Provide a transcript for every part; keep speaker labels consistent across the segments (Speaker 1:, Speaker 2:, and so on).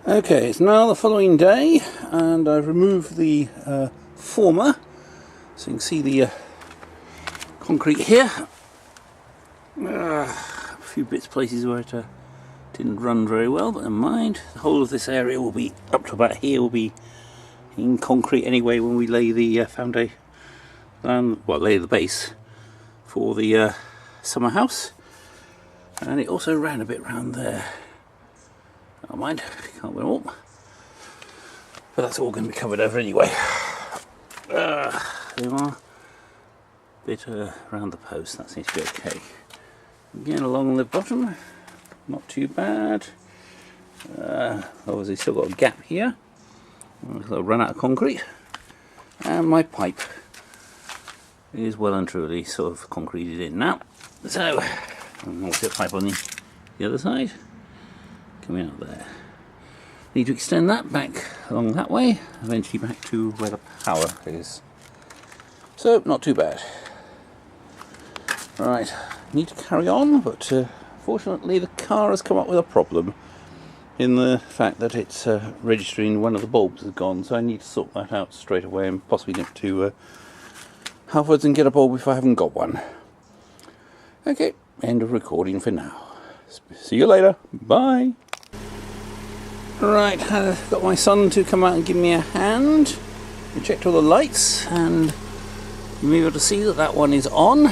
Speaker 1: Okay, it's now the following day, and I've removed the former, so you can see the concrete here. A few places where it didn't run very well, but never mind. The whole of this area will be, up to about here, will be in concrete anyway when we lay the foundation, lay the base for the summer house. And it also ran a bit round there. Never mind, can't win all. But that's all going to be covered over anyway. There you are. Bit around the post, that seems to be okay. Again, along the bottom, not too bad. Obviously still got a gap here. I'll run out of concrete. And my pipe is well and truly sort of concreted in now. So, I'll get pipe on the other side. Coming out there. Need to extend that back along that way, eventually back to where the power is. So, not too bad. Right, need to carry on, but fortunately the car has come up with a problem in the fact that it's registering one of the bulbs has gone, so I need to sort that out straight away and possibly nip to Halfords and get a bulb if I haven't got one. Okay, end of recording for now. See you later. Bye. Right, got my son to come out and give me a hand. We checked all the lights, and you may be able to see that that one is on.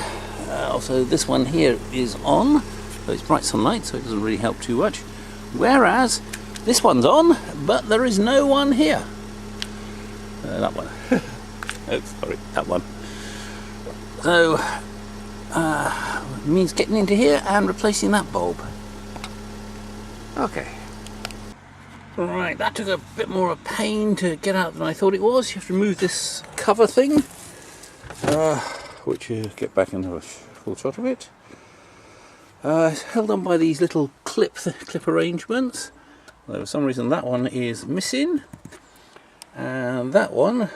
Speaker 1: Also, this one here is on, so it's bright sunlight, so it doesn't really help too much. Whereas this one's on, but there is no one here. That one. Oh, sorry, that one. So, it means getting into here and replacing that bulb. Okay. Right, that took a bit more of a pain to get out than I thought it was. You have to remove this cover thing, which you get back and have a full shot of it. It's held on by these little clip arrangements. Although for some reason that one is missing, and that one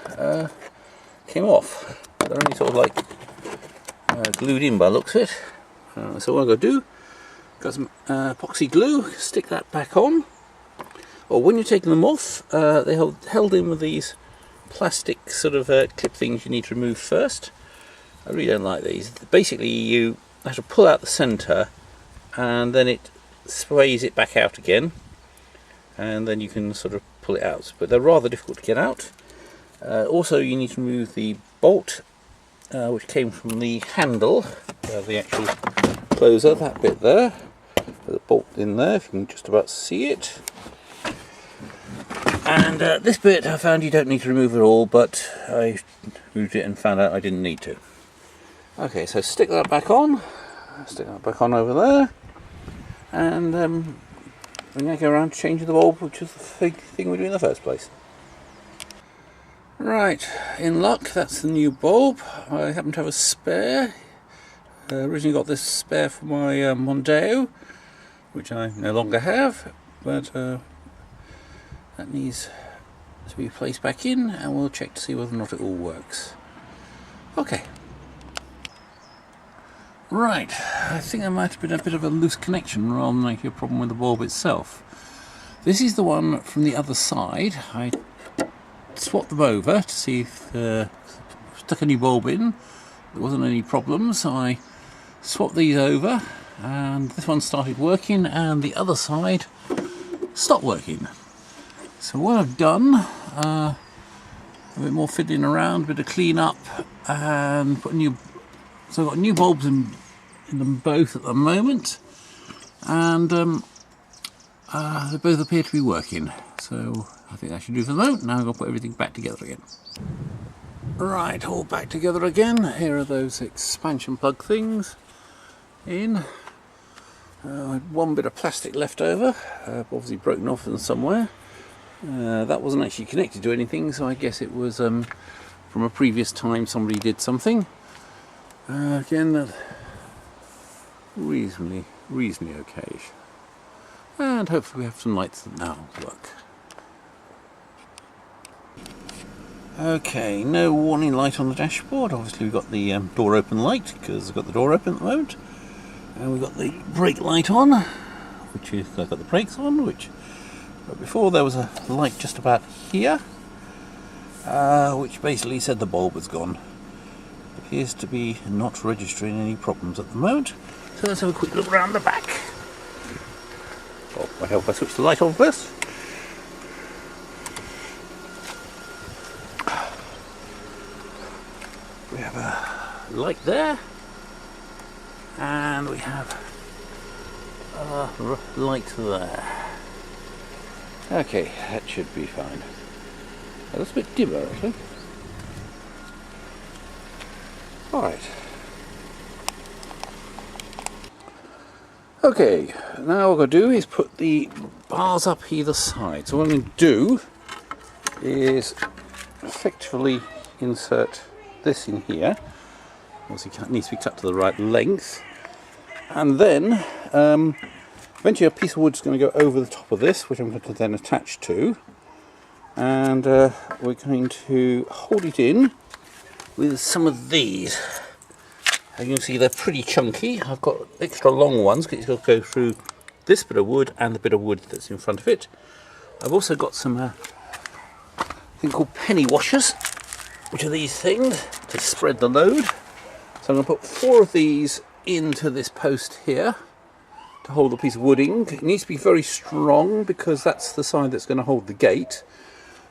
Speaker 1: came off. They're only sort of like glued in by the looks of it. So what I've got to do, got some epoxy glue, stick that back on. Or when you're taking them off, they're held in with these plastic sort of clip things you need to remove first. I really don't like these. Basically, you have to pull out the centre, and then it sways it back out again, and then you can sort of pull it out. But they're rather difficult to get out. Also, you need to remove the bolt, which came from the handle, the actual closer, that bit there. There's a bolt in there, if you can just about see it. And this bit I found you don't need to remove at all, but I moved it and found out I didn't need to. Okay, so stick that back on. Stick that back on over there. And then I go around to change the bulb, which is the thing we do in the first place. Right, in luck, that's the new bulb. I happen to have a spare. Originally got this spare for my Mondeo, which I no longer have, but that needs to be placed back in, and we'll check to see whether or not it all works. Okay. Right, I think there might have been a bit of a loose connection rather than actually a problem with the bulb itself. This is the one from the other side. I swapped them over to see if stuck a new bulb in. There wasn't any problems, so I swapped these over, and this one started working and the other side stopped working. So what I've done, a bit more fiddling around, a bit of clean up, and put new. So I've got new bulbs in them both at the moment, and they both appear to be working. So I think that should do for the moment. Now I'm going to put everything back together again. Right, all back together again. Here are those expansion plug things in. I had one bit of plastic left over, obviously broken off in somewhere. That wasn't actually connected to anything, so I guess it was from a previous time somebody did something. Again, reasonably okay. And hopefully we have some lights that now work. Okay, no warning light on the dashboard. Obviously we've got the door open light, because I've got the door open at the moment. And we've got the brake light on, which is, I've got the brakes on, which But before there was a light just about here, which basically said the bulb was gone. Appears to be not registering any problems at the moment. So let's have a quick look around the back. Oh, I hope I switch the light on first. We have a light there, and we have a light there. Okay, that should be fine. That's a bit dimmer actually. Alright. Okay, now what I'm going to do is put the bars up either side. So what I'm going to do is effectively insert this in here. Obviously it needs to be cut to the right length. And then eventually a piece of wood is going to go over the top of this, which I'm going to then attach to. And we're going to hold it in with some of these. As you can see, they're pretty chunky. I've got extra long ones because it's got to go through this bit of wood and the bit of wood that's in front of it. I've also got some thing called penny washers, which are these things to spread the load. So I'm going to put 4 of these into this post here to hold the piece of wooding. It needs to be very strong because that's the side that's going to hold the gate.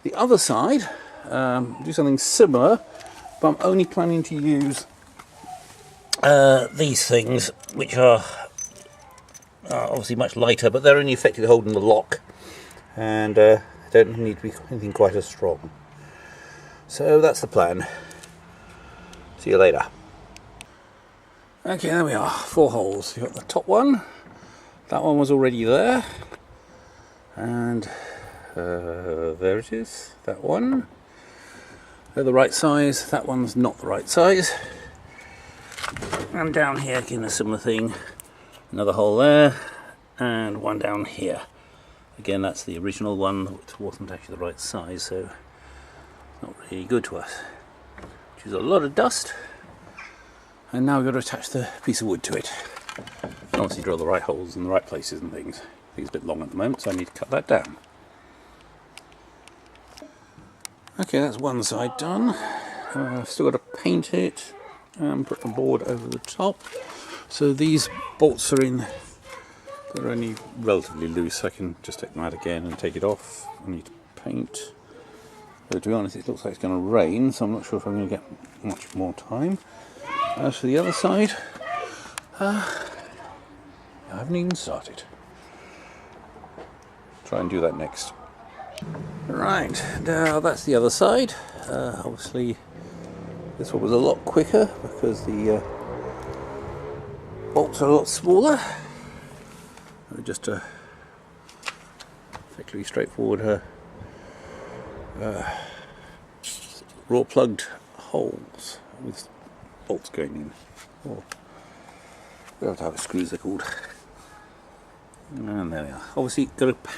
Speaker 1: The other side, do something similar, but I'm only planning to use these things, which are obviously much lighter, but they're only effectively holding the lock, and don't need to be anything quite as strong. So that's the plan. See you later. Okay, there we are, 4 holes. You've got the top one, that one was already there, and there it is, that one. They're the right size, that one's not the right size. And down here again a similar thing, another hole there, and one down here. Again, that's the original one, which wasn't actually the right size, so not really good to us. Which is a lot of dust. And now we've got to attach the piece of wood to it. And obviously drill the right holes in the right places and things. I think it's a bit long at the moment, so I need to cut that down. Okay, that's one side done. I've still got to paint it and put the board over the top. So these bolts are in, they're only relatively loose. I can just take them out again and take it off. I need to paint. But to be honest, it looks like it's going to rain, so I'm not sure if I'm going to get much more time. As for the other side, I haven't even started. Try and do that next. Right, now that's the other side. Obviously this one was a lot quicker because the bolts are a lot smaller. Just a effectively straightforward raw plugged holes with bolts going in. Or we have to have screws, they're called. And there we are. Obviously got to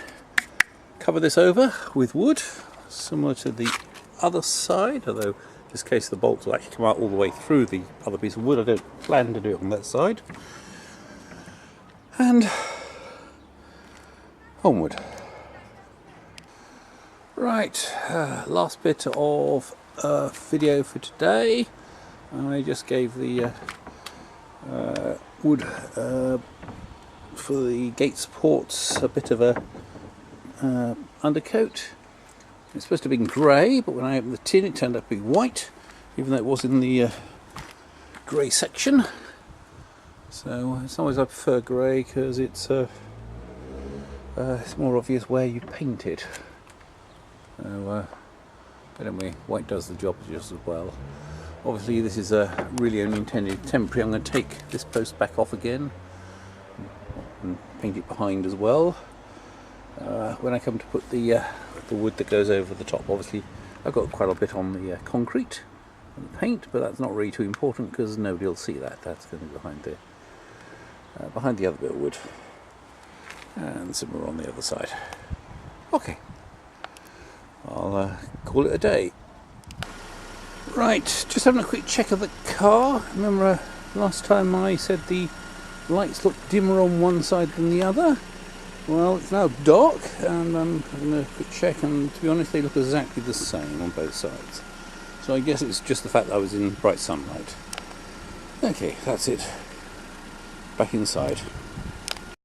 Speaker 1: cover this over with wood, similar to the other side, although in this case the bolts will actually come out all the way through the other piece of wood. I don't plan to do it on that side. And onward. Right, last bit of video for today. I just gave the wood for the gate supports a bit of a undercoat. It's supposed to be grey, but when I opened the tin it turned up being white, even though it was in the grey section. So in some ways I prefer grey because it's more obvious where you paint it. So, but anyway, white does the job just as well. Obviously this is really only intended temporary. I'm going to take this post back off again and paint it behind as well. When I come to put the wood that goes over the top, obviously I've got quite a bit on the concrete and the paint, but that's not really too important because nobody will see that. That's going to be behind the other bit of wood, and similar on the other side. Okay, I'll call it a day. Right, just having a quick check of the car. Remember last time I said the lights looked dimmer on one side than the other? Well, it's now dark, and I'm going to quick check, and to be honest, they look exactly the same on both sides. So I guess it's just the fact that I was in bright sunlight. Okay, that's it. Back inside.